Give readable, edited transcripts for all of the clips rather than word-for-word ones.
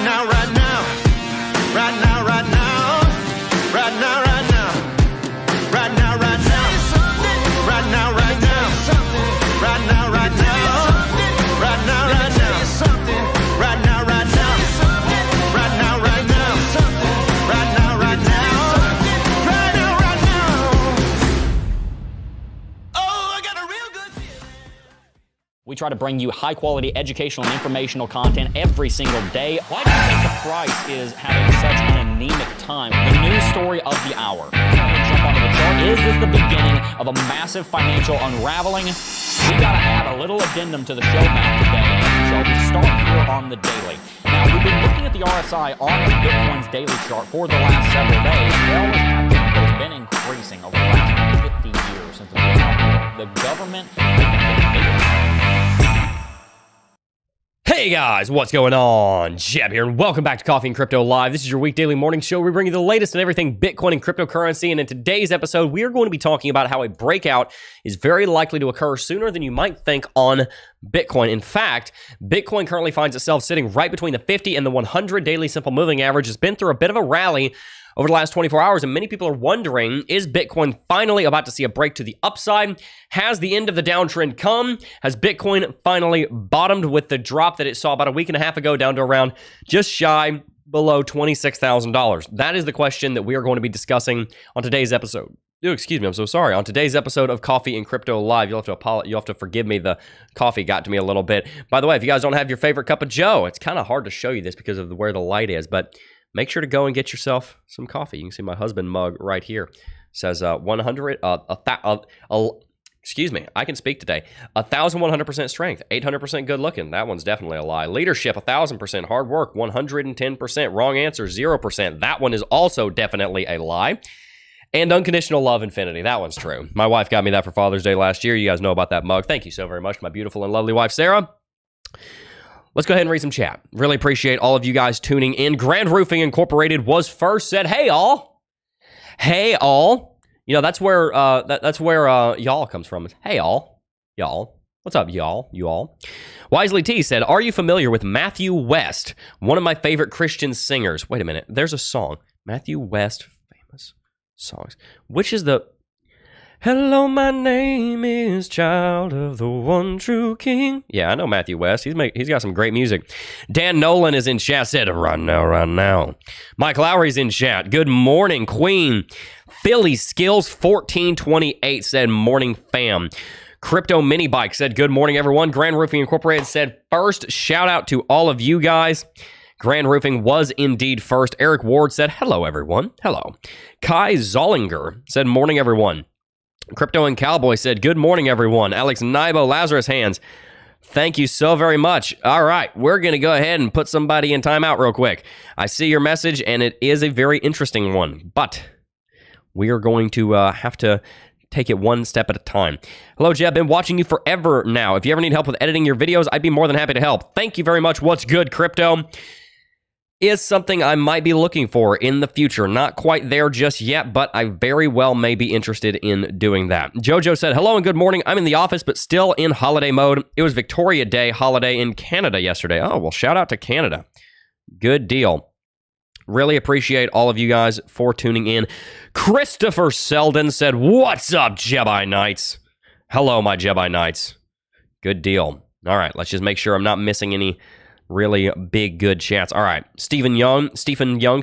now, right now. Right now, right now. Right now, right now. Right now, right now. Right now, right now. Right now, right now. Right now, right now. Right now, right now. Right now, right now. Right now, right now. Right now, right now. Oh, I got a real good feeling. We try to bring you high-quality educational and informational content every single day. Why do you think the price is having such an anemic time? The news story of the hour. Jump onto the chart. Is this the beginning of a massive financial unraveling? We got to add a little addendum to the show map today. So we start here on the daily. Now, we've been looking at the RSI on Bitcoin's daily chart for the last several days. It always happens, but it's been increasing over the last 50 years since it's been out there. The government has been bigger. Hey guys, what's going on? Jebb here, and welcome back to Coffee and Crypto Live. This is your week daily morning show. We bring you the latest in everything Bitcoin and cryptocurrency, and in today's episode, we are going to be talking about how a breakout is very likely to occur sooner than you might think on Bitcoin. In fact, Bitcoin currently finds itself sitting right between the 50 and the 100 daily simple moving average. It's been through a bit of a rally over the last 24 hours, and many people are wondering, is Bitcoin finally about to see a break to the upside? Has the end of the downtrend come? Has Bitcoin finally bottomed with the drop that it saw about a week and a half ago down to around just shy below $26,000? That is the question that we are going to be discussing on today's episode. Oh, excuse me, I'm so sorry. On today's episode of Coffee and Crypto Live, you'll have to forgive me. The coffee got to me a little bit. By the way, if you guys don't have your favorite cup of joe, it's kind of hard to show you this because of where the light is, but make sure to go and get yourself some coffee. You can see my husband mug right here. It says 100, excuse me, I can speak today. 1,100% strength, 800% good looking. That one's definitely a lie. Leadership, 1,000%. Hard work, 110%. Wrong answer, 0%. That one is also definitely a lie. And unconditional love, infinity. That one's true. My wife got me that for Father's Day last year. You guys know about that mug. Thank you so very much, my beautiful and lovely wife, Sarah. Let's go ahead and read some chat. Really appreciate all of you guys tuning in. Grand Roofing Incorporated was first, said, hey, all. Hey, all. You know, that's where y'all comes from. It's, hey, all. Y'all. What's up, y'all? You all. Wisely T said, are you familiar with Matthew West, one of my favorite Christian singers? Wait a minute. There's a song. Matthew West, famous songs. Which is the... Hello, my name is Child of the One True King. Yeah, I know Matthew West. He's got some great music. Dan Nolan is in chat, said, right now, right now. Mike Lowry's in chat. Good morning, Queen. Philly Skills 1428 said, morning, fam. Crypto Mini Bike said, good morning, everyone. Grand Roofing Incorporated said, first, shout out to all of you guys. Grand Roofing was indeed first. Eric Ward said, hello, everyone. Hello. Kai Zollinger said, morning, everyone. Crypto and Cowboy said, good morning, everyone. Alex Nibo, Lazarus Hands, thank you so very much. All right, we're going to go ahead and put somebody in timeout real quick. I see your message, and it is a very interesting one, but we are going to have to take it one step at a time. Hello, Jebb. Been watching you forever now. If you ever need help with editing your videos, I'd be more than happy to help. Thank you very much. What's good, Crypto? Is something I might be looking for in the future. Not quite there just yet, but I very well may be interested in doing that. Jojo said, hello and good morning. I'm in the office, but still in holiday mode. It was Victoria Day holiday in Canada yesterday. Oh, well, shout out to Canada. Good deal. Really appreciate all of you guys for tuning in. Christopher Selden said, what's up, Jebbi Knights? Hello, my Jebbi Knights. Good deal. All right, let's just make sure I'm not missing any really big, good chats. All right. Stephen Young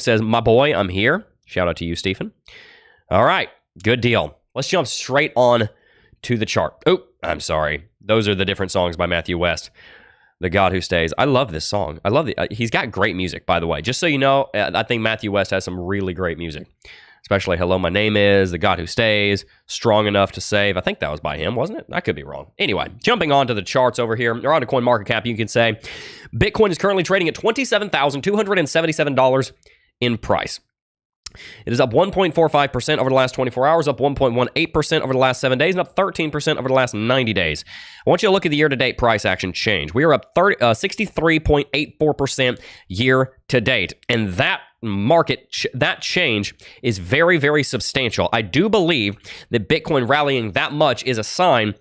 says, my boy, I'm here. Shout out to you, Stephen. All right. Good deal. Let's jump straight on to the chart. Oh, I'm sorry. Those are the different songs by Matthew West. The God Who Stays. I love this song. I love it. He's got great music, by the way. Just so you know, I think Matthew West has some really great music. Especially Hello, My Name Is, The God Who Stays, Strong Enough to Save. I think that was by him, wasn't it? I could be wrong. Anyway, jumping on to the charts over here, or on to CoinMarketCap, you can say Bitcoin is currently trading at $27,277 in price. It is up 1.45% over the last 24 hours, up 1.18% over the last 7 days, and up 13% over the last 90 days. I want you to look at the year-to-date price action change. We are up 63.84% year-to-date, and that that change is very, very substantial. I do believe that Bitcoin rallying that much is a sign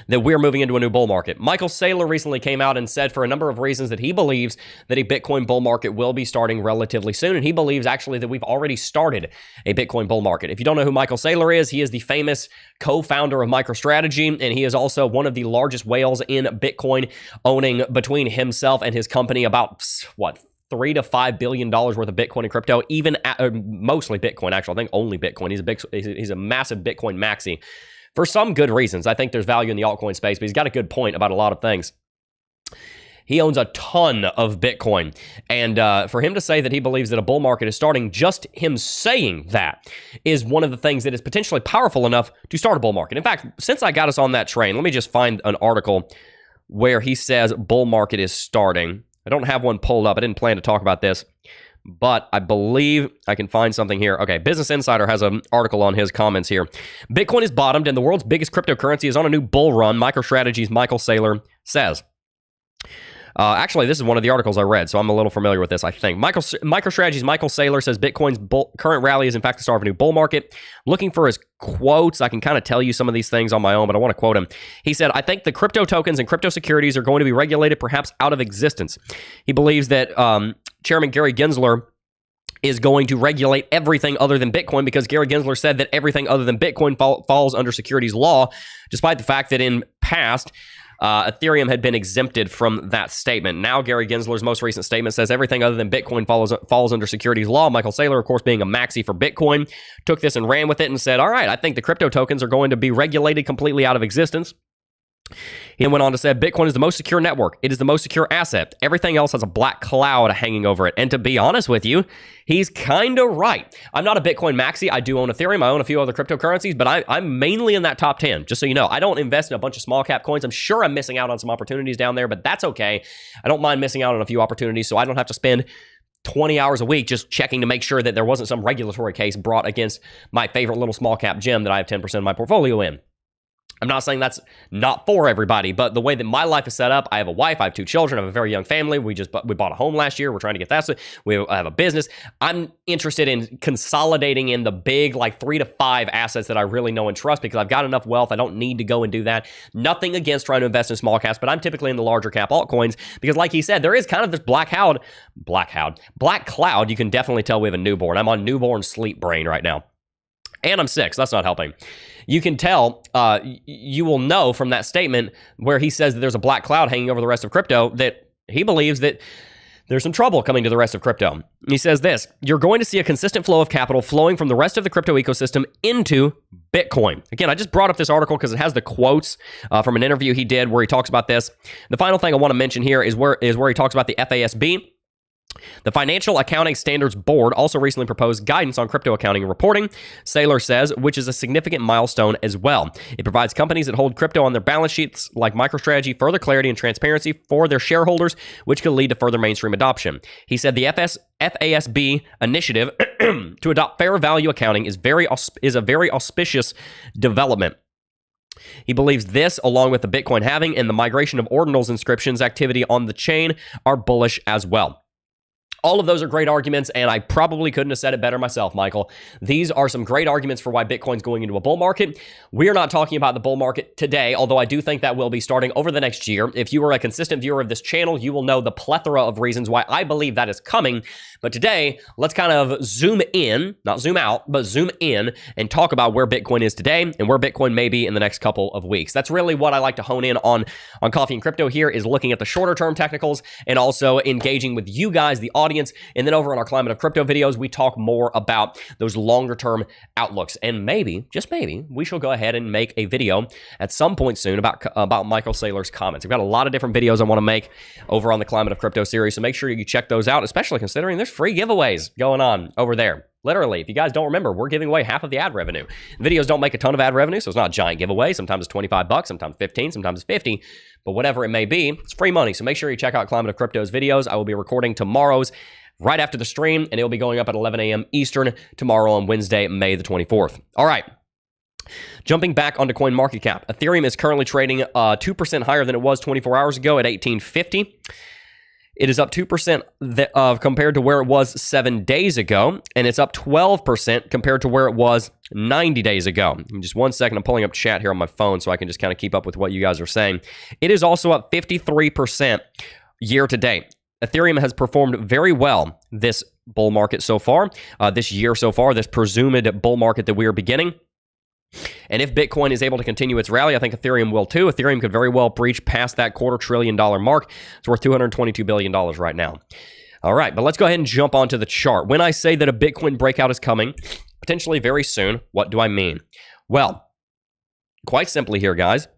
that we're moving into a new bull market. Michael Saylor recently came out and said for a number of reasons that he believes that a Bitcoin bull market will be starting relatively soon, and he believes actually that we've already started a Bitcoin bull market. If you don't know who Michael Saylor is, he is the famous co-founder of MicroStrategy, and he is also one of the largest whales in Bitcoin, owning between himself and his company about, what, $3 to $5 billion worth of Bitcoin and crypto, even mostly Bitcoin, actually. I think only Bitcoin. He's a massive Bitcoin maxi. For some good reasons. I think there's value in the altcoin space, but he's got a good point about a lot of things. He owns a ton of Bitcoin. And for him to say that he believes that a bull market is starting, just him saying that is one of the things that is potentially powerful enough to start a bull market. In fact, since I got us on that train, let me just find an article where he says bull market is starting. I don't have one pulled up. I didn't plan to talk about this, but I believe I can find something here. Okay, Business Insider has an article on his comments here. Bitcoin is bottomed and the world's biggest cryptocurrency is on a new bull run, MicroStrategy's Michael Saylor says. Actually, this is one of the articles I read, so I'm a little familiar with this, I think. MicroStrategy's Michael Saylor says Bitcoin's current rally is, in fact, the start of a new bull market. Looking for his quotes, I can kind of tell you some of these things on my own, but I want to quote him. He said, I think the crypto tokens and crypto securities are going to be regulated, perhaps out of existence. He believes that Chairman Gary Gensler is going to regulate everything other than Bitcoin because Gary Gensler said that everything other than Bitcoin falls under securities law, despite the fact that in past, Ethereum had been exempted from that statement. Now, Gary Gensler's most recent statement says everything other than Bitcoin falls under securities law. Michael Saylor, of course, being a maxi for Bitcoin, took this and ran with it and said, all right, I think the crypto tokens are going to be regulated completely out of existence. He went on to say, Bitcoin is the most secure network. It is the most secure asset. Everything else has a black cloud hanging over it. And to be honest with you, he's kind of right. I'm not a Bitcoin maxi. I do own Ethereum. I own a few other cryptocurrencies, but I'm mainly in that top 10, just so you know. I don't invest in a bunch of small cap coins. I'm sure I'm missing out on some opportunities down there, but that's okay. I don't mind missing out on a few opportunities, so I don't have to spend 20 hours a week just checking to make sure that there wasn't some regulatory case brought against my favorite little small cap gem that I have 10% of my portfolio in. I'm not saying that's not for everybody, but the way that my life is set up, I have a wife, I have 2 children, I have a very young family. We bought a home last year. We're trying to get that. So we have a business. I'm interested in consolidating in the big, like 3 to 5 assets that I really know and trust because I've got enough wealth. I don't need to go and do that. Nothing against trying to invest in small caps, but I'm typically in the larger cap altcoins because, like he said, there is kind of this black cloud. You can definitely tell we have a newborn. I'm on newborn sleep brain right now. And I'm 6. That's not helping. You can tell, you will know from that statement where he says that there's a black cloud hanging over the rest of crypto that he believes that there's some trouble coming to the rest of crypto. He says this, you're going to see a consistent flow of capital flowing from the rest of the crypto ecosystem into Bitcoin. Again, I just brought up this article because it has the quotes from an interview he did where he talks about this. The final thing I want to mention here is where he talks about the FASB. The Financial Accounting Standards Board also recently proposed guidance on crypto accounting and reporting, Saylor says, which is a significant milestone as well. It provides companies that hold crypto on their balance sheets, like MicroStrategy, further clarity and transparency for their shareholders, which could lead to further mainstream adoption. He said the FASB initiative to adopt fair value accounting is a very auspicious development. He believes this, along with the Bitcoin halving and the migration of ordinals inscriptions activity on the chain, are bullish as well. All of those are great arguments, and I probably couldn't have said it better myself, Michael. These are some great arguments for why Bitcoin's going into a bull market. We are not talking about the bull market today, although I do think that will be starting over the next year. If you are a consistent viewer of this channel, you will know the plethora of reasons why I believe that is coming. But today, let's kind of zoom in, not zoom out, but zoom in and talk about where Bitcoin is today and where Bitcoin may be in the next couple of weeks. That's really what I like to hone in on Coffee and Crypto here, is looking at the shorter term technicals and also engaging with you guys, the audience. And then over on our Climate of Crypto videos, we talk more about those longer term outlooks. And maybe, just maybe, we shall go ahead and make a video at some point soon about Michael Saylor's comments. We've got a lot of different videos I want to make over on the Climate of Crypto series, so make sure you check those out, especially considering there's free giveaways going on over there. Literally, if you guys don't remember, we're giving away half of the ad revenue. Videos don't make a ton of ad revenue, so it's not a giant giveaway. Sometimes it's $25, sometimes 15, sometimes it's 50, but whatever it may be, it's free money. So make sure you check out Climate of Crypto's videos. I will be recording tomorrow's right after the stream, and it'll be going up at 11 a.m. Eastern tomorrow on Wednesday, May the 24th. All right. Jumping back onto It is up 2% compared to where it was 7 days ago, and it's up 12% compared to where it was 90 days ago. In just 1 second, I'm pulling up chat here on my phone so I can just kind of keep up with what you guys are saying. It is also up 53% year to date. Ethereum has performed very well this bull market so far, this year so far, this presumed bull market that we are beginning. And if Bitcoin is able to continue its rally, I think Ethereum will too. Ethereum could very well breach past that $250 billion mark. It's worth $222 billion right now. All right, but let's go ahead and jump onto the chart. When I say that a Bitcoin breakout is coming, potentially very soon, what do I mean? Well, quite simply here, guys,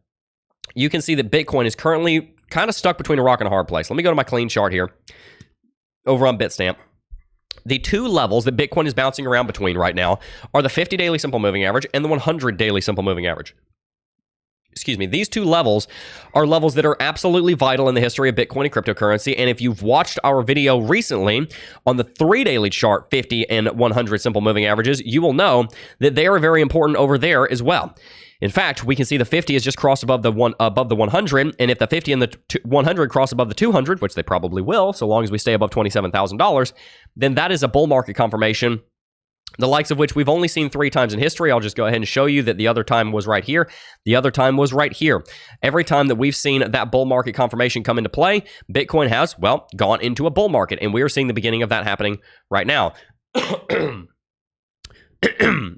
you can see that Bitcoin is currently kind of stuck between a rock and a hard place. Let me go to my clean chart here over on Bitstamp. The two levels that Bitcoin is bouncing around between right now are the 50 daily simple moving average and the 100 daily simple moving average. Excuse me. These two levels are levels that are absolutely vital in the history of Bitcoin and cryptocurrency. And if you've watched our video recently on the 3 daily chart, 50 and 100 simple moving averages, you will know that they are very important over there as well. In fact, we can see the 50 is just crossed above the 100, and if the 50 and the 100 cross above the 200, which they probably will, so long as we stay above $27,000, then that is a bull market confirmation, the likes of which we've only seen 3 times in history. I'll just go ahead and show you that the other time was right here. The other time was right here. Every time that we've seen that bull market confirmation come into play, Bitcoin has, well, gone into a bull market, and we are seeing the beginning of that happening right now.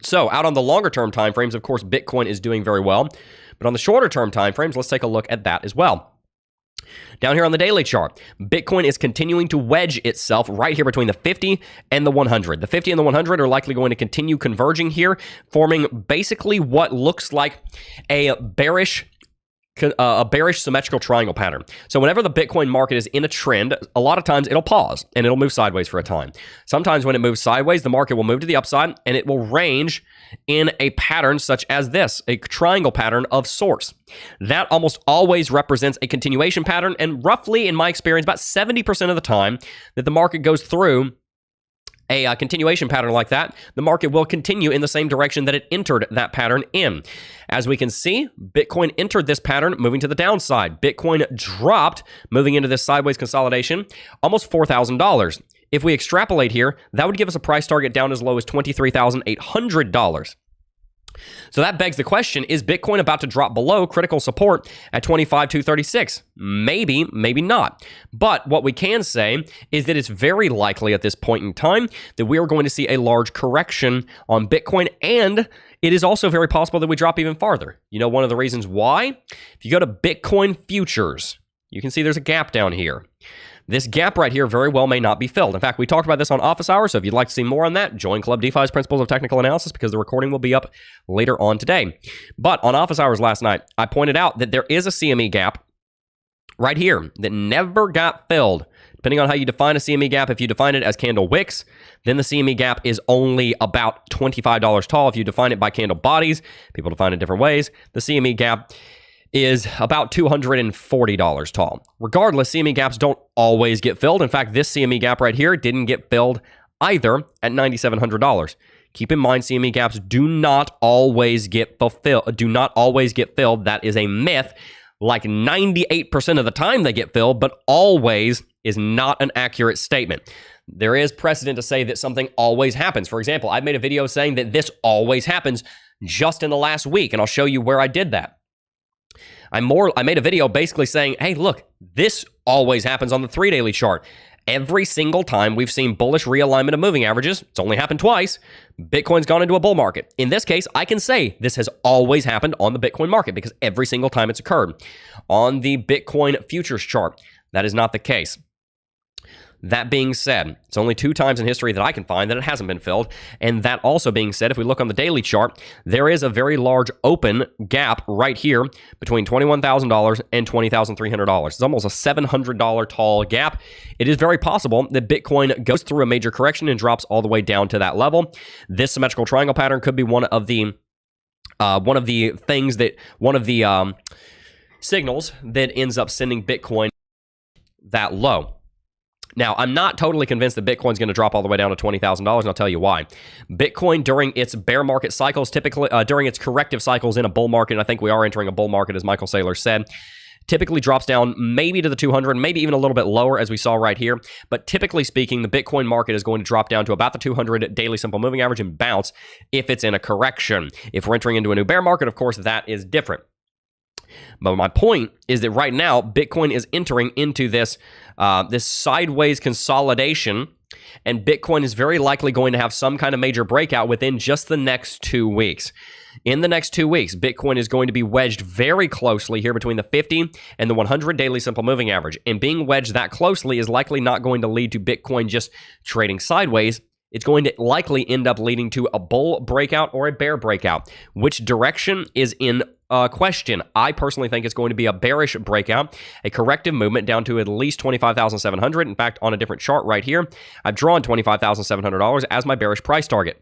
So out on the longer term time frames, of course, Bitcoin is doing very well. But on the shorter term time frames, let's take a look at that as well. Down here on the daily chart, Bitcoin is continuing to wedge itself right here between the 50 and the 100. The 50 and the 100 are likely going to continue converging here, forming basically what looks like a bearish symmetrical triangle pattern. So whenever the Bitcoin market is in a trend, a lot of times it'll pause and it'll move sideways for a time. Sometimes when it moves sideways, the market will move to the upside and it will range in a pattern such as this, a triangle pattern of sorts. That almost always represents a continuation pattern, and roughly, in my experience, about 70% of the time that the market goes through a continuation pattern like that, the market will continue in the same direction that it entered that pattern in. As we can see, Bitcoin entered this pattern moving to the downside. Bitcoin dropped, moving into this sideways consolidation, almost $4,000. If we extrapolate here, that would give us a price target down as low as $23,800. So that begs the question, is Bitcoin about to drop below critical support at 25,236? Maybe, maybe not. But what we can say is that it's very likely at this point in time that we are going to see a large correction on Bitcoin, and it is also very possible that we drop even farther. You know, one of the reasons why? If you go to Bitcoin futures, you can see there's a gap down here. This gap right here very well may not be filled. In fact, we talked about this on office hours, so if you'd like to see more on that, join Club DeFi's Principles of Technical Analysis, because the recording will be up later on today. But on office hours last night, I pointed out that there is a CME gap right here that never got filled. Depending on how you define a CME gap, if you define it as candle wicks, then the CME gap is only about $25 tall. If you define it by candle bodies, people define it different ways. The CME gap is about $240 tall. Regardless, CME gaps don't always get filled. In fact, this CME gap right here didn't get filled either at $9,700. Keep in mind, CME gaps do not always get filled. That is a myth. Like 98% of the time they get filled, but always is not an accurate statement. There is precedent to say that something always happens. For example, I made a video saying that this always happens just in the last week, and I'll show you where I did that. I made a video basically saying, hey, look, this always happens on the 3 daily chart. Every single time we've seen bullish realignment of moving averages, it's only happened twice, Bitcoin's gone into a bull market. In this case, I can say this has always happened on the Bitcoin market because every single time it's occurred. On the Bitcoin futures chart, that is not the case. That being said, it's only 2 times in history that I can find that it hasn't been filled. And that also being said, if we look on the daily chart, there is a very large open gap right here between $21,000 and $20,300. It's almost a $700 tall gap. It is very possible that Bitcoin goes through a major correction and drops all the way down to that level. This symmetrical triangle pattern could be one of the signals that ends up sending Bitcoin that low. Now, I'm not totally convinced that Bitcoin's going to drop all the way down to $20,000, and I'll tell you why. Bitcoin, during its bear market cycles, typically during its corrective cycles in a bull market, and I think we are entering a bull market, as Michael Saylor said, typically drops down maybe to the 200, maybe even a little bit lower as we saw right here. But typically speaking, the Bitcoin market is going to drop down to about the 200 daily simple moving average and bounce if it's in a correction. If we're entering into a new bear market, of course, that is different. But my point is that right now, Bitcoin is entering into this sideways consolidation, and Bitcoin is very likely going to have some kind of major breakout within just the next 2 weeks. In the next 2 weeks, Bitcoin is going to be wedged very closely here between the 50 and the 100 daily simple moving average. And being wedged that closely is likely not going to lead to Bitcoin just trading sideways. It's going to likely end up leading to a bull breakout or a bear breakout. Which direction is in question? I personally think it's going to be a bearish breakout, a corrective movement down to at least 25,700. In fact, on a different chart right here, I've drawn $25,700 as my bearish price target.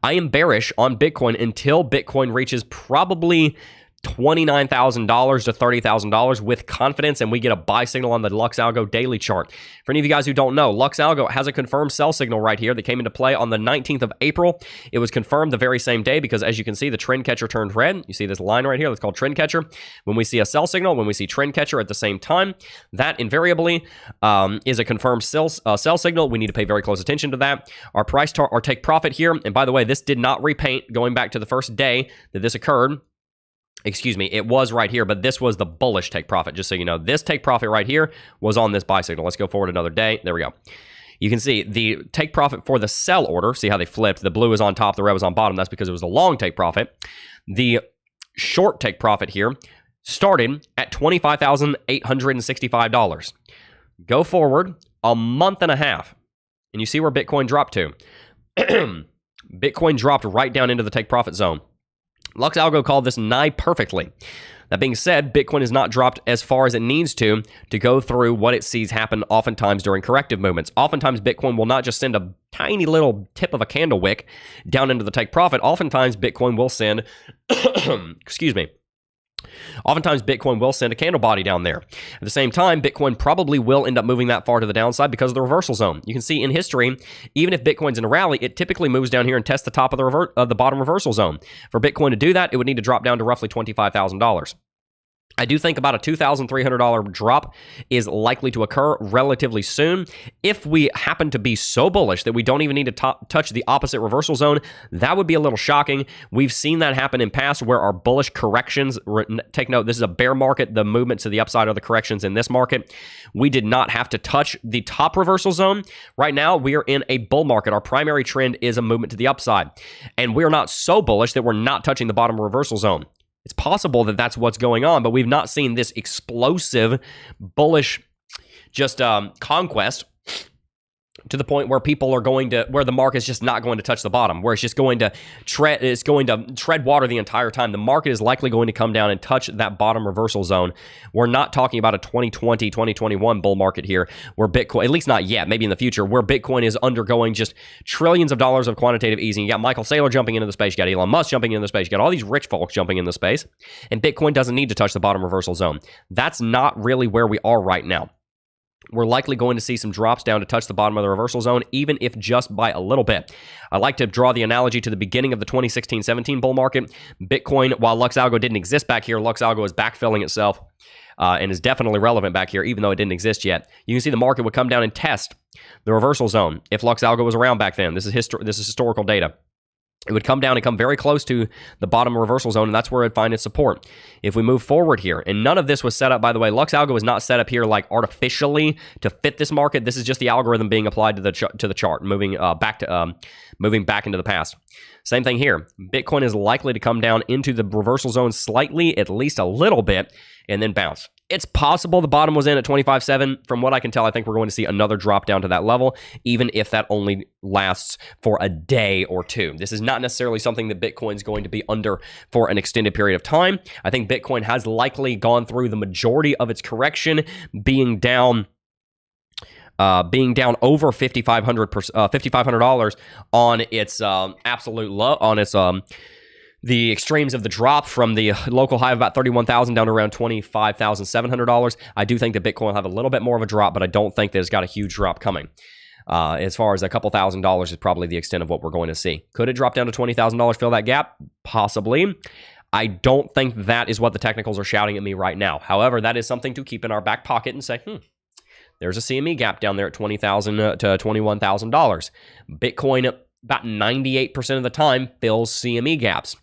I am bearish on Bitcoin until Bitcoin reaches probably $29,000 to $30,000 with confidence, and we get a buy signal on the Lux Algo daily chart. For any of you guys who don't know, Lux Algo has a confirmed sell signal right here that came into play on the 19th of April. It was confirmed the very same day because, as you can see, the trend catcher turned red. You see this line right here that's called trend catcher. When we see a sell signal, when we see trend catcher at the same time, that invariably is a confirmed sell signal. We need to pay very close attention to that. Our our take profit here, and by the way, this did not repaint going back to the first day that this occurred. Excuse me, it was right here, but this was the bullish take profit, just so you know. This take profit right here was on this buy signal. Let's go forward another day. There we go. You can see the take profit for the sell order. See how they flipped? The blue is on top, the red was on bottom. That's because it was a long take profit. The short take profit here started at $25,865. Go forward a month and a half, and you see where Bitcoin dropped to. Bitcoin dropped right down into the take profit zone. Lux Algo called this nigh perfectly. That being said, Bitcoin has not dropped as far as it needs to go through what it sees happen oftentimes during corrective movements. Oftentimes, Bitcoin will not just send a tiny little tip of a candle wick down into the take profit. Oftentimes, Bitcoin will send, excuse me, oftentimes Bitcoin will send a candle body down there. At the same time, Bitcoin probably will end up moving that far to the downside because of the reversal zone. You can see in history, even if Bitcoin's in a rally, it typically moves down here and tests the top of the bottom reversal zone. For Bitcoin to do that, it would need to drop down to roughly $25,000. I do think about a $2,300 drop is likely to occur relatively soon. If we happen to be so bullish that we don't even need to touch the opposite reversal zone, that would be a little shocking. We've seen that happen in past where our bullish corrections, take note, this is a bear market, the movement to the upside are the corrections in this market. We did not have to touch the top reversal zone. Right now, we are in a bull market. Our primary trend is a movement to the upside. And we're not so bullish that we're not touching the bottom reversal zone. It's possible that that's what's going on, but we've not seen this explosive, bullish, just conquest to the point where people are going to, where the market's just not going to touch the bottom, where it's just going to tread water the entire time. The market is likely going to come down and touch that bottom reversal zone. We're not talking about a 2020, 2021 bull market here, where Bitcoin, at least not yet, maybe in the future, where Bitcoin is undergoing just trillions of dollars of quantitative easing. You got Michael Saylor jumping into the space, you got Elon Musk jumping into the space, you got all these rich folks jumping in the space, and Bitcoin doesn't need to touch the bottom reversal zone. That's not really where we are right now. We're likely going to see some drops down to touch the bottom of the reversal zone, even if just by a little bit. I like to draw the analogy to the beginning of the 2016-17 bull market. Bitcoin, while Lux Algo didn't exist back here, Lux Algo is backfilling itself and is definitely relevant back here, even though it didn't exist yet. You can see the market would come down and test the reversal zone if Lux Algo was around back then. This is historical data. It would come down and come very close to the bottom reversal zone, and that's where it'd find its support. If we move forward here, and none of this was set up, by the way, Lux Algo is not set up here like artificially to fit this market. This is just the algorithm being applied to the chart, moving back into the past. Same thing here. Bitcoin is likely to come down into the reversal zone slightly, at least a little bit, and then bounce. It's possible the bottom was in at 25.7. From what I can tell, I think we're going to see another drop down to that level, even if that only lasts for a day or two. This is not necessarily something that Bitcoin's going to be under for an extended period of time. I think Bitcoin has likely gone through the majority of its correction, being down over $5,500 on its absolute low, on its the extremes of the drop from the local high of about $31,000 down to around $25,700. I do think that Bitcoin will have a little bit more of a drop, but I don't think that it's got a huge drop coming. As far as a couple $1,000s is probably the extent of what we're going to see. Could it drop down to $20,000, fill that gap? Possibly. I don't think that is what the technicals are shouting at me right now. However, that is something to keep in our back pocket and say, there's a CME gap down there at $20,000 to $21,000. Bitcoin, about 98% of the time, fills CME gaps.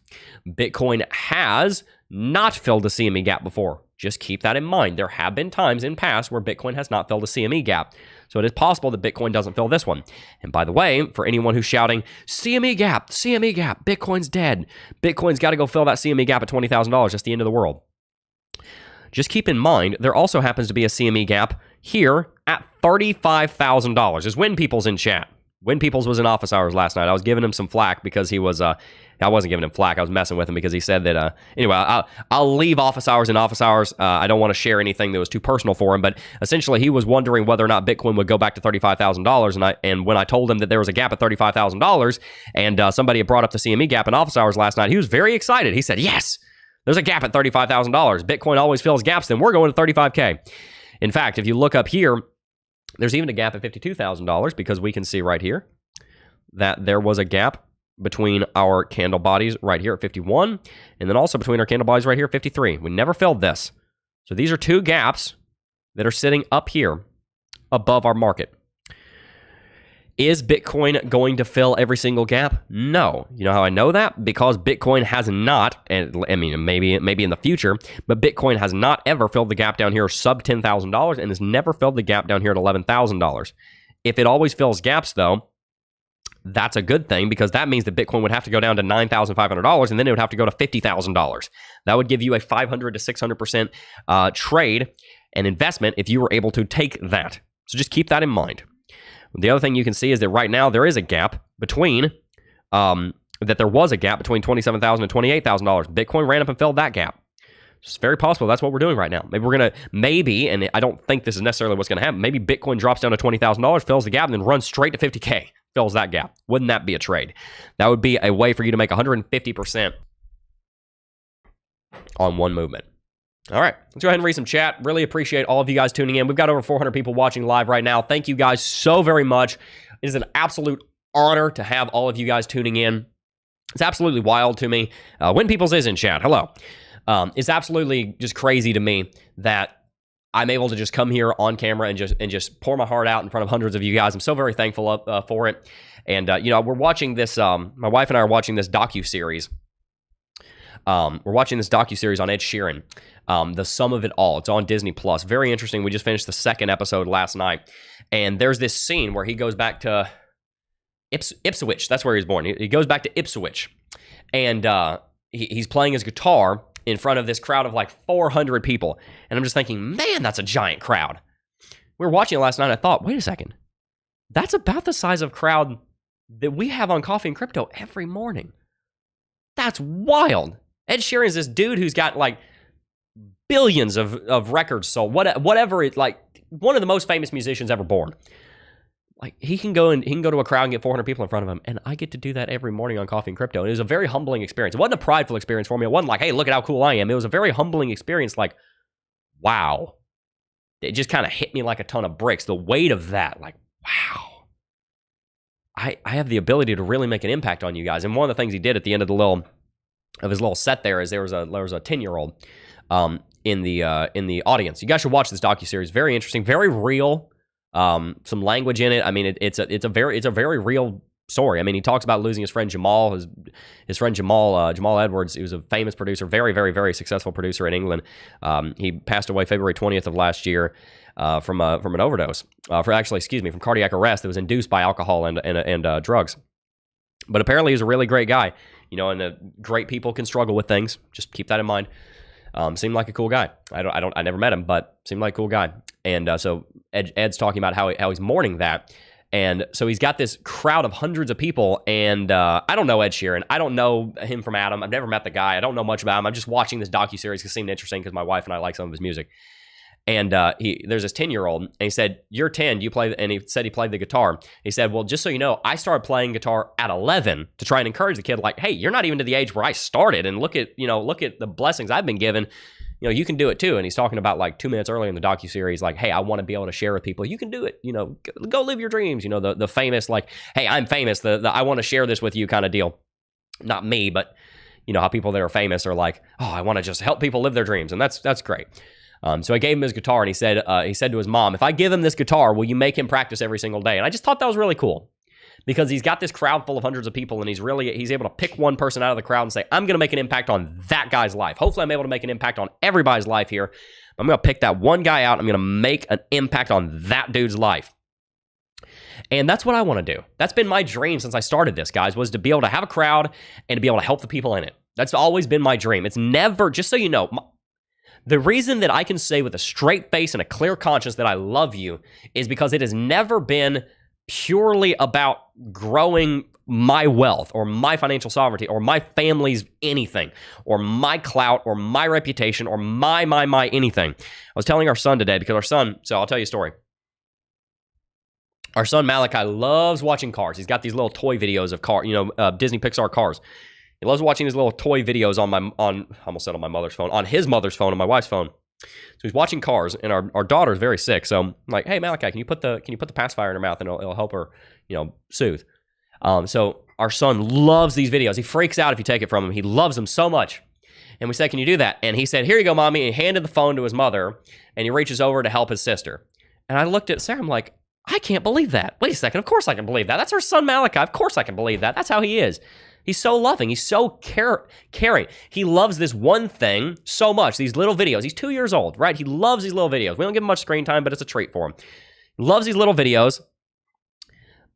Bitcoin has not filled a CME gap before. Just keep that in mind. There have been times in past where Bitcoin has not filled a CME gap. So it is possible that Bitcoin doesn't fill this one. And by the way, for anyone who's shouting, CME gap, Bitcoin's dead. Bitcoin's got to go fill that CME gap at $20,000. That's the end of the world. Just keep in mind, there also happens to be a CME gap here at $35,000. Is Win People's in chat. Win Peoples was in office hours last night. I was giving him some flack because he was, I wasn't giving him flack. I was messing with him because he said that, anyway, I'll leave office hours in office hours. I don't want to share anything that was too personal for him, but essentially he was wondering whether or not Bitcoin would go back to $35,000. And when I told him that there was a gap at $35,000 and somebody had brought up the CME gap in office hours last night, he was very excited. He said, yes, there's a gap at $35,000. Bitcoin always fills gaps, then we're going to 35K. In fact, if you look up here, there's even a gap at $52,000 because we can see right here that there was a gap between our candle bodies right here at 51 and then also between our candle bodies right here at 53. We never filled this. So these are two gaps that are sitting up here above our market. Is Bitcoin going to fill every single gap? No. You know how I know that? Because Bitcoin has not, and I mean, maybe in the future, but Bitcoin has not ever filled the gap down here sub $10,000 and has never filled the gap down here at $11,000. If it always fills gaps, though, that's a good thing because that means that Bitcoin would have to go down to $9,500 and then it would have to go to $50,000. That would give you a 500 to 600% trade and investment if you were able to take that. So just keep that in mind. The other thing you can see is that right now there is a gap between, that there was a gap between $27,000 and $28,000. Bitcoin ran up and filled that gap. It's very possible that's what we're doing right now. Maybe we're going to, and I don't think this is necessarily what's going to happen, maybe Bitcoin drops down to $20,000, fills the gap, and then runs straight to 50K, fills that gap. Wouldn't that be a trade? That would be a way for you to make 150% on one movement. All right, let's go ahead and read some chat. Really appreciate all of you guys tuning in. We've got over 400 people watching live right now. Thank you guys so very much. It is an absolute honor to have all of you guys tuning in. It's absolutely wild to me. Win Peoples is in chat. Hello. It's absolutely just crazy to me that I'm able to just come here on camera and just pour my heart out in front of hundreds of you guys. I'm so very thankful for it. And, we're watching this, my wife and I are watching this docuseries. We're watching this docuseries on Ed Sheeran. The Sum of It All. It's on Disney Plus. Very interesting. We just finished the second episode last night. And there's this scene where he goes back to Ipswich. That's where he was born. He goes back to Ipswich. And he's playing his guitar in front of this crowd of like 400 people. And I'm just thinking, man, that's a giant crowd. We were watching it last night and I thought, wait a second. That's about the size of crowd that we have on Coffee and Crypto every morning. That's wild. Ed Sheeran is this dude who's got like billions of records sold, whatever it, like one of the most famous musicians ever born. Like he can go to a crowd and get 400 people in front of him, and I get to do that every morning on Coffee and Crypto. And it was a very humbling experience. It wasn't a prideful experience for me. It wasn't like, hey, look at how cool I am. It was a very humbling experience. Like, wow, it just kind of hit me like a ton of bricks. The weight of that, like, wow. I have the ability to really make an impact on you guys. And one of the things he did at the end of his little set there is there was a 10-year-old in the audience. You guys should watch this docuseries. Very interesting, very real. Some language in it. I mean, it's a very real story. I mean, he talks about losing his friend Jamal, his friend Jamal Edwards. He was a famous producer, very, very, very successful producer in England. He passed away February 20th of last year from an overdose. From cardiac arrest that was induced by alcohol and drugs. But apparently, he's a really great guy. And great people can struggle with things. Just keep that in mind. Seemed like a cool guy. I never met him, but seemed like a cool guy. And so Ed's talking about how he's mourning that. And so he's got this crowd of hundreds of people. And I don't know Ed Sheeran. I don't know him from Adam. I've never met the guy. I don't know much about him. I'm just watching this docuseries because it seemed interesting because my wife and I like some of his music. And there's this 10-year-old, and he said, "You're 10. You play," and he said he played the guitar. He said, "Well, just so you know, I started playing guitar at 11 to try and encourage the kid. Like, hey, you're not even to the age where I started, and look at the blessings I've been given. You can do it too." And he's talking about like 2 minutes earlier in the docuseries, like, "Hey, I want to be able to share with people. You can do it. Go live your dreams. The famous like, hey, I'm famous. The I want to share this with you kind of deal. Not me, but." you know, how people that are famous are like, oh, I want to just help people live their dreams. And that's great. So I gave him his guitar, and he said to his mom, if I give him this guitar, will you make him practice every single day? And I just thought that was really cool, because he's got this crowd full of hundreds of people, and he's able to pick one person out of the crowd and say, I'm going to make an impact on that guy's life. Hopefully I'm able to make an impact on everybody's life here. I'm going to pick that one guy out. I'm going to make an impact on that dude's life. And that's what I want to do. That's been my dream since I started this, guys, was to be able to have a crowd and to be able to help the people in it. That's always been my dream. It's never, just so you know, the reason that I can say with a straight face and a clear conscience that I love you is because it has never been purely about growing my wealth or my financial sovereignty or my family's anything or my clout or my reputation or my anything. I was telling our son today, because our son, so I'll tell you a story. Our son Malachi loves watching cars. He's got these little toy videos of Disney Pixar cars. He loves watching his little toy videos I almost said on my mother's phone, on his mother's phone, on my wife's phone. So he's watching cars, and our daughter's very sick. So I'm like, hey Malachi, can you put the pacifier in her mouth, and it'll help her, soothe. So our son loves these videos. He freaks out if you take it from him. He loves them so much. And we said, can you do that? And he said, here you go, mommy. And he handed the phone to his mother, and he reaches over to help his sister. And I looked at Sarah. I'm like, I can't believe that. Wait a second. Of course I can believe that. That's our son Malachi. Of course I can believe that. That's how he is. He's so loving. He's so caring. He loves this one thing so much, these little videos. He's 2 years old, right? He loves these little videos. We don't give him much screen time, but it's a treat for him. He loves these little videos,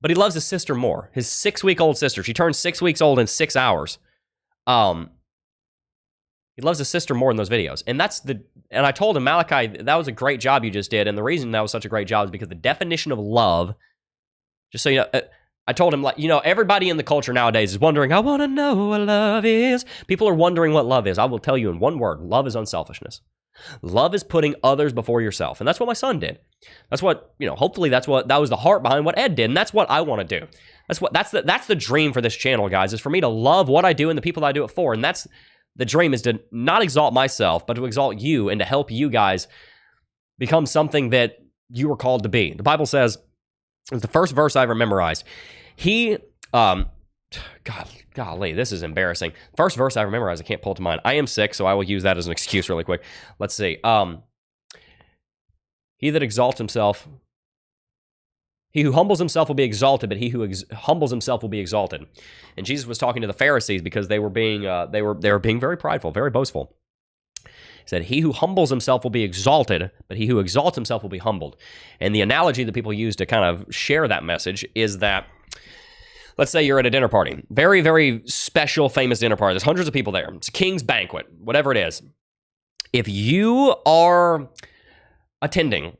but he loves his sister more. His 6-week-old sister. She turned 6 weeks old in 6 hours. He loves his sister more in those videos. And and I told him, Malachi, that was a great job you just did. And the reason that was such a great job is because the definition of love, just so you know, I told him, everybody in the culture nowadays is wondering, I want to know what love is. People are wondering what love is. I will tell you in one word, love is unselfishness. Love is putting others before yourself. And that's what my son did. That's what, hopefully that was the heart behind what Ed did. And that's what I want to do. That's the dream for this channel, guys, is for me to love what I do and the people that I do it for. And that's the dream, is to not exalt myself, but to exalt you and to help you guys become something that you were called to be. The Bible says, it's the first verse I ever memorized. Golly, this is embarrassing. First verse I ever memorized, I can't pull it to mind. I am sick, so I will use that as an excuse really quick. Let's see. He that exalts himself, he who humbles himself will be exalted, but he who humbles himself will be exalted. And Jesus was talking to the Pharisees because they were being very prideful, very boastful. He said, he who humbles himself will be exalted, but he who exalts himself will be humbled. And the analogy that people use to kind of share that message is that, let's say you're at a dinner party, very, very special, famous dinner party. There's hundreds of people there. It's a king's banquet, whatever it is. If you are attending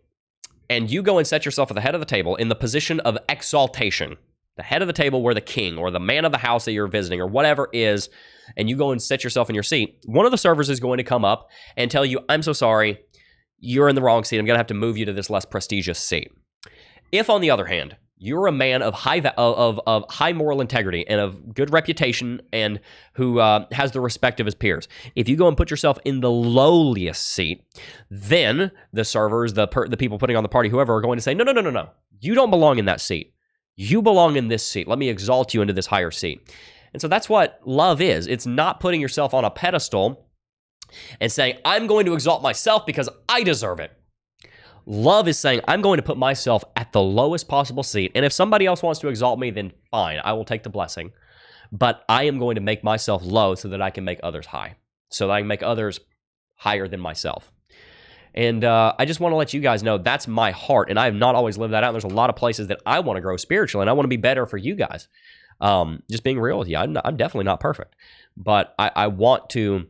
and you go and set yourself at the head of the table in the position of exaltation, the head of the table where the king or the man of the house that you're visiting or whatever is, and you go and set yourself in your seat, one of the servers is going to come up and tell you, I'm so sorry, you're in the wrong seat. I'm going to have to move you to this less prestigious seat. If, on the other hand, you're a man of high moral integrity and of good reputation and who has the respect of his peers, if you go and put yourself in the lowliest seat, then the servers, the people putting on the party, whoever, are going to say, no. You don't belong in that seat. You belong in this seat. Let me exalt you into this higher seat. And so that's what love is. It's not putting yourself on a pedestal and saying, I'm going to exalt myself because I deserve it. Love is saying, I'm going to put myself at the lowest possible seat. And if somebody else wants to exalt me, then fine, I will take the blessing. But I am going to make myself low so that I can make others high. So that I can make others higher than myself. And I just want to let you guys know that's my heart. And I have not always lived that out. There's a lot of places that I want to grow spiritually, and I want to be better for you guys. Just being real with you, I'm definitely not perfect. But I want to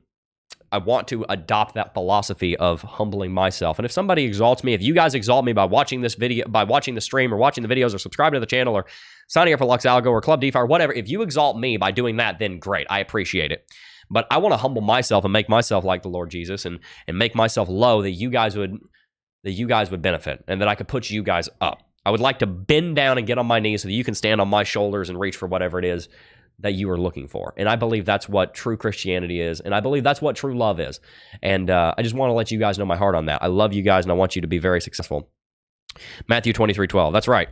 adopt that philosophy of humbling myself. And if somebody exalts me, if you guys exalt me by watching this video, by watching the stream or watching the videos or subscribing to the channel or signing up for Lux Algo or Club DeFi or whatever, if you exalt me by doing that, then great. I appreciate it. But I want to humble myself and make myself like the Lord Jesus and make myself low that you guys would benefit and that I could put you guys up. I would like to bend down and get on my knees so that you can stand on my shoulders and reach for whatever it is that you are looking for. And I believe that's what true Christianity is. And I believe that's what true love is. And I just want to let you guys know my heart on that. I love you guys and I want you to be very successful. Matthew 23:12. That's right.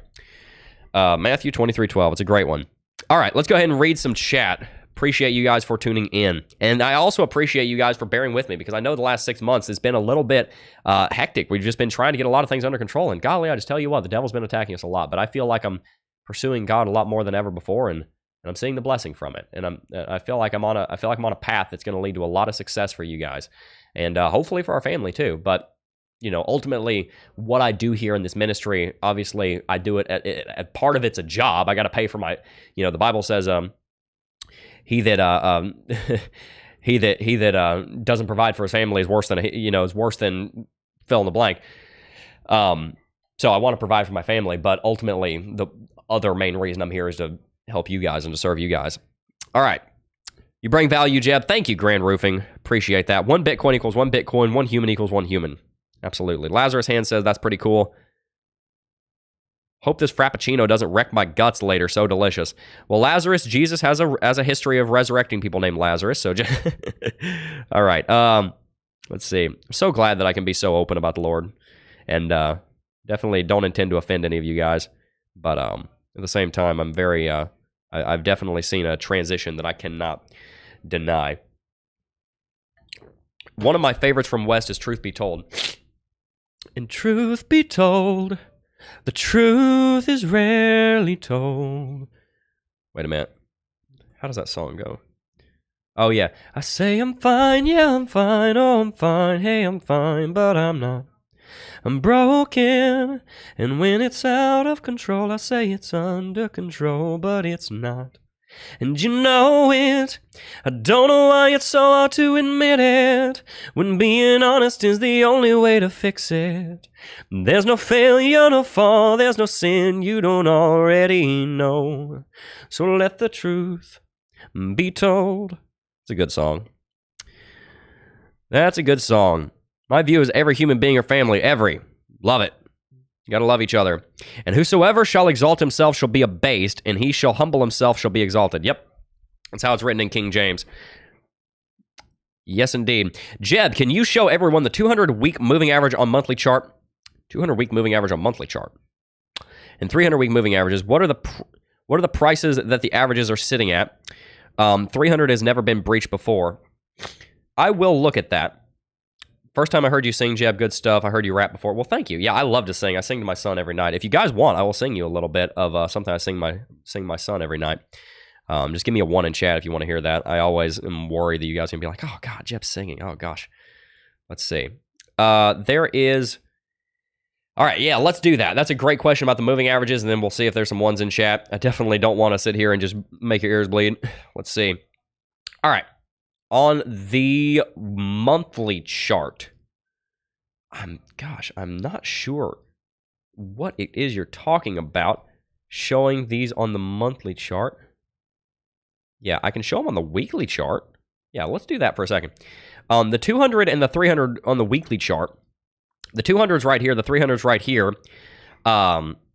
Matthew 23:12. It's a great one. All right, let's go ahead and read some chat Appreciate you guys for tuning in. And I also appreciate you guys for bearing with me, because I know the last 6 months has been a little bit hectic. We've just been trying to get a lot of things under control. And golly, I just tell you what, the devil's been attacking us a lot. But I feel like I'm pursuing God a lot more than ever before, and I'm seeing the blessing from it. And I feel like I'm on a path that's going to lead to a lot of success for you guys, and hopefully for our family too. But you know, ultimately, what I do here in this ministry, obviously, I do it at part of it's a job. I got to pay for my, you know, the Bible says, he that doesn't provide for his family is worse than fill in the blank. So I want to provide for my family, but ultimately, the other main reason I'm here is to help you guys and to serve you guys. All right. You bring value, Jebb. Thank you, Grand Roofing. Appreciate that. 1 Bitcoin equals 1 Bitcoin. 1 human equals 1 human. Absolutely. Lazarus Hand says that's pretty cool. Hope this Frappuccino doesn't wreck my guts later. So delicious. Well, Lazarus, Jesus has a history of resurrecting people named Lazarus. So, all right. Let's see. I'm so glad that I can be so open about the Lord, and definitely don't intend to offend any of you guys. But at the same time, I'm very. I've definitely seen a transition that I cannot deny. One of my favorites from West is "Truth Be Told." And truth be told, the truth is rarely told. Wait a minute. How does that song go? Oh, yeah. I say I'm fine, yeah, I'm fine, oh, I'm fine, hey, I'm fine, but I'm not. I'm broken, and when it's out of control, I say it's under control, but it's not. And you know it. I don't know why it's so hard to admit it, when being honest is the only way to fix it. There's no failure, no fall, there's no sin you don't already know. So let the truth be told. It's a good song. That's a good song. My view is every human being or family, love it. You gotta love each other. And whosoever shall exalt himself shall be abased, and he shall humble himself shall be exalted. Yep. That's how it's written in King James. Yes, indeed. Jebb, can you show everyone the 200-week moving average on monthly chart? 200-week moving average on monthly chart. And 300-week moving averages. What are the prices that the averages are sitting at? 300 has never been breached before. I will look at that. First time I heard you sing, Jebb, good stuff. I heard you rap before. Well, thank you. Yeah, I love to sing. I sing to my son every night. If you guys want, I will sing you a little bit of something I sing my son every night. Just give me a 1 in chat if you want to hear that. I always am worried that you guys are going to be like, oh, God, Jebb's singing. Oh, gosh. Let's see. There is... All right, yeah, let's do that. That's a great question about the moving averages, and then we'll see if there's some ones in chat. I definitely don't want to sit here and just make your ears bleed. Let's see. All right. On the monthly chart, I'm not sure what it is you're talking about, showing these on the monthly chart. Yeah, I can show them on the weekly chart. Yeah, let's do that for a second. The 200 and the 300 on the weekly chart. The 200's right here, the 300's right here.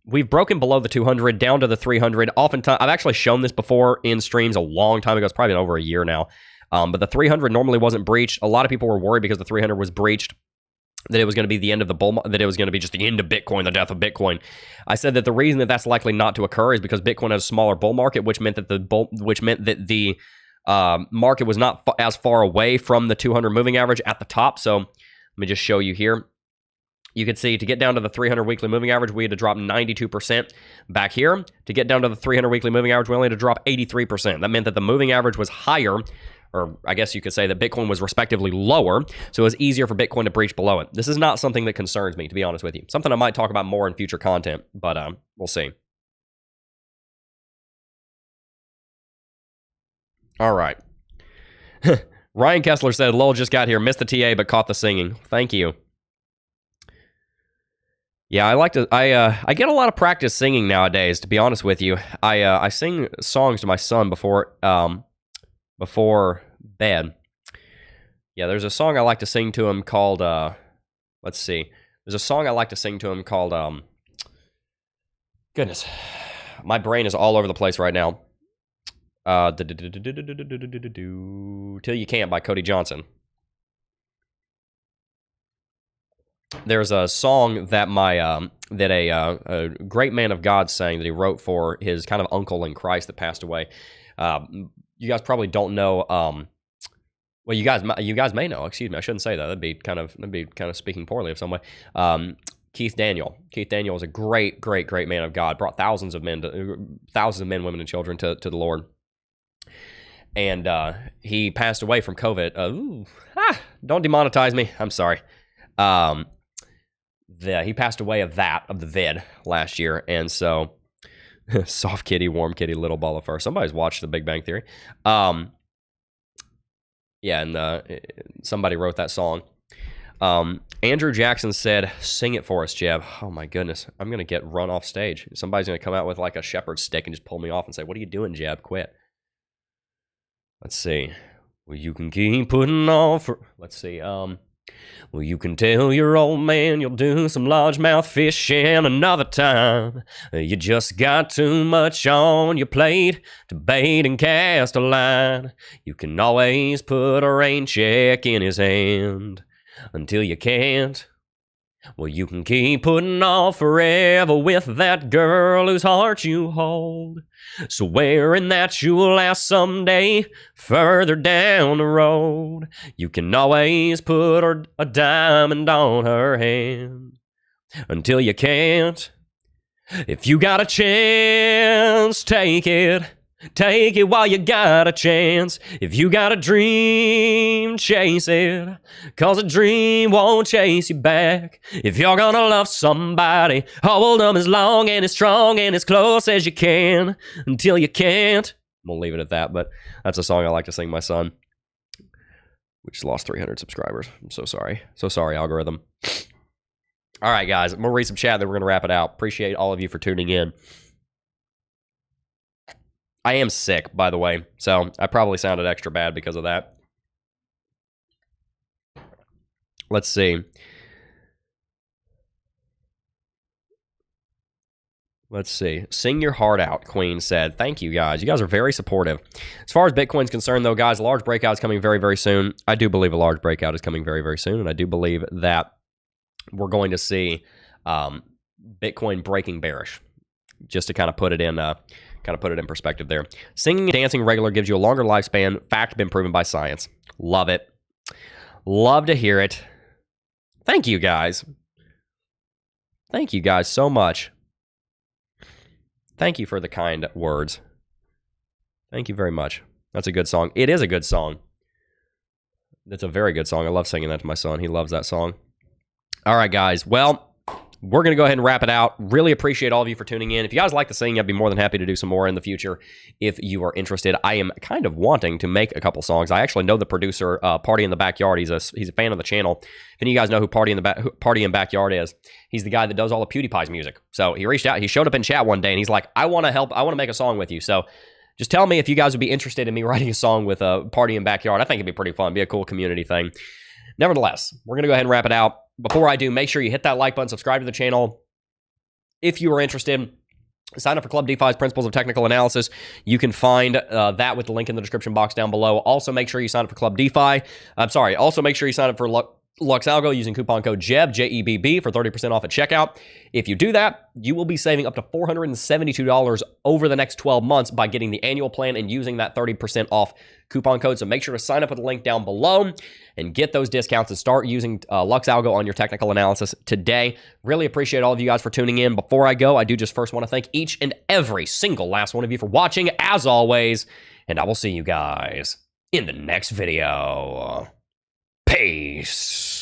We've broken below the 200, down to the 300. Oftentimes, I've actually shown this before in streams a long time ago. It's probably been over a year now. But the 300 normally wasn't breached. A lot of people were worried because the 300 was breached, that it was going to be the end of the bull, that it was going to be just the end of Bitcoin, the death of Bitcoin. I said that the reason that that's likely not to occur is because Bitcoin has a smaller bull market, which meant that the market was not as far away from the 200 moving average at the top. So let me just show you here. You can see to get down to the 300 weekly moving average, we had to drop 92% back here. To get down to the 300 weekly moving average, we only had to drop 83%. That meant that the moving average was higher, or I guess you could say that Bitcoin was respectively lower, so it was easier for Bitcoin to breach below it. This is not something that concerns me, to be honest with you. Something I might talk about more in future content, but we'll see. All right. Ryan Kessler said, "Lol, just got here, missed the TA, but caught the singing." Thank you. Yeah, I get a lot of practice singing nowadays, to be honest with you. I sing songs to my son before bed. Yeah, there's a song I like to sing to him called, let's see. There's a song I like to sing to him called, goodness, my brain is all over the place right now. Till You Can't by Cody Johnson. There's a song that a great man of God sang that he wrote for his kind of uncle in Christ that passed away. you guys probably don't know. Well, you guys may know. Excuse me, I shouldn't say that. That'd be kind of speaking poorly of someone. Keith Daniel. Keith Daniel was a great man of God. Brought thousands of men, women, and children to the Lord. And he passed away from COVID. Don't demonetize me. I'm sorry. He passed away of the vid last year, and so soft kitty, warm kitty, little ball of fur. Somebody's watched The Big Bang Theory. Yeah, and somebody wrote that song. Andrew Jackson said, "Sing it for us, Jebb." Oh my goodness, I'm gonna get run off stage. Somebody's gonna come out with like a shepherd's stick and just pull me off and say, "What are you doing, Jebb? Quit." Let's see. Well, you can keep putting on for. Let's see. Well, you can tell your old man you'll do some largemouth fishing another time. You just got too much on your plate to bait and cast a line. You can always put a rain check in his hand until you can't. Well, you can keep putting off forever with that girl whose heart you hold, swearing that you'll last someday further down the road. You can always put a diamond on her hand until you can't. If you got a chance, take it. Take it while you got a chance. If you got a dream, chase it, 'cause a dream won't chase you back. If you're gonna love somebody, hold them as long and as strong and as close as you can until you can't. We'll leave it at that, but that's a song I like to sing my son. We just lost 300 subscribers. I'm so sorry. So sorry, algorithm. All right, guys. I'm going to read some chat, then we're going to wrap it out. Appreciate all of you for tuning in. I am sick, by the way, so I probably sounded extra bad because of that. Let's see. Let's see. Sing your heart out, Queen said. Thank you, guys. You guys are very supportive. As far as Bitcoin's concerned, though, guys, a large breakout is coming very, very soon. I do believe a large breakout is coming very, very soon, and I do believe that we're going to see Bitcoin breaking bearish, just to kind of put it in perspective there. Singing and dancing regular gives you a longer lifespan. Fact been proven by science. Love it. Love to hear it. Thank you, guys. Thank you, guys, so much. Thank you for the kind words. Thank you very much. That's a good song. It is a good song. That's a very good song. I love singing that to my son. He loves that song. All right, guys. Well, we're going to go ahead and wrap it out. Really appreciate all of you for tuning in. If you guys like the singing, I'd be more than happy to do some more in the future if you are interested. I am kind of wanting to make a couple songs. I actually know the producer, Party in the Backyard. He's a fan of the channel. If any of you guys know who Party in Backyard is, he's the guy that does all the PewDiePie's music. So he reached out. He showed up in chat one day, and he's like, I want to help. I want to make a song with you. So just tell me if you guys would be interested in me writing a song with Party in Backyard. I think it'd be pretty fun. Be a cool community thing. Nevertheless, we're going to go ahead and wrap it out. Before I do, make sure you hit that like button, subscribe to the channel. If you are interested, sign up for Club DeFi's Principles of Technical Analysis. You can find that with the link in the description box down below. Also, make sure you sign up for Club DeFi. Also, make sure you sign up for Lux Algo using coupon code Jebb, J-E-B-B, for 30% off at checkout. If you do that, you will be saving up to $472 over the next 12 months by getting the annual plan and using that 30% off coupon code. So make sure to sign up with the link down below and get those discounts and start using Lux Algo on your technical analysis today. Really appreciate all of you guys for tuning in. Before I go, I do just first want to thank each and every single last one of you for watching, as always, and I will see you guys in the next video. Peace.